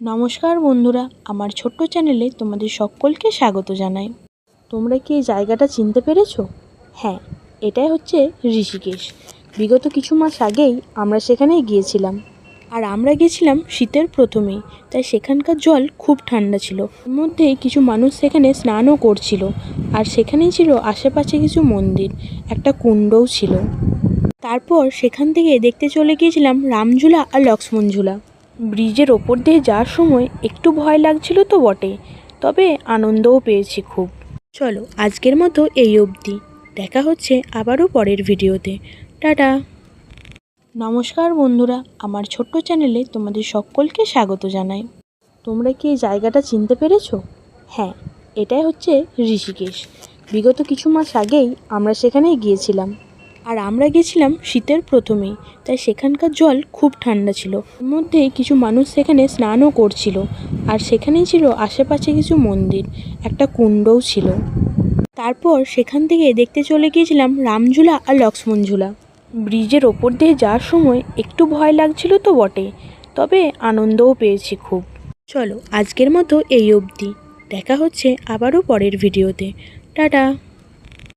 নমস্কার বন্ধুরা, আমার ছোট্ট চ্যানেলে তোমাদের সকলকে স্বাগত জানাই। তোমরা কি এই জায়গাটা চিনতে পেরেছো? হ্যাঁ, এটাই হচ্ছে ঋষিকেশ। বিগত কিছু মাস আগেই আমরা সেখানে গিয়েছিলাম। আর আমরা গেছিলাম শীতের প্রথমেই, তাই সেখানকার জল খুব ঠান্ডা ছিল। এর মধ্যে কিছু মানুষ সেখানে স্নানও করছিল। আর সেখানেই ছিল আশেপাশে কিছু মন্দির, একটা কুণ্ডও ছিল। তারপর সেখান থেকে দেখতে চলে গিয়েছিলাম রামঝুলা আর লক্ষ্মণঝুলা। ব্রিজের ওপর দিয়ে যাওয়ার সময় একটু ভয় লাগছিল তো বটে, তবে আনন্দও পেয়েছি খুব। চলো আজকের মতো এই অবধি, দেখা হচ্ছে আবারও পরের ভিডিওতে। টাটা। নমস্কার বন্ধুরা, আমার ছোট্ট চ্যানেলে তোমাদের সকলকে স্বাগত জানাই। তোমরা কি এই জায়গাটা চিনতে পেরেছো? হ্যাঁ, এটাই হচ্ছে ঋষিকেশ। বিগত কিছু মাস আগেই আমরা সেখানে গিয়েছিলাম। আর আমরা গেছিলাম শীতের প্রথমেই, তাই সেখানকার জল খুব ঠান্ডা ছিল। এর মধ্যে কিছু মানুষ সেখানে স্নানও করছিল। আর সেখানেই ছিল আশেপাশে কিছু মন্দির, একটা কুণ্ডও ছিল। তারপর সেখান থেকে দেখতে চলে গিয়েছিলাম রামঝুলা আর লক্ষ্মণঝুলা। ব্রিজের ওপর দিয়ে যাওয়ার সময় একটু ভয় লাগছিল তো বটে, তবে আনন্দও পেয়েছি খুব। চলো আজকের মতো এই অবধি, দেখা হচ্ছে আবারও পরের ভিডিওতে। টাটা।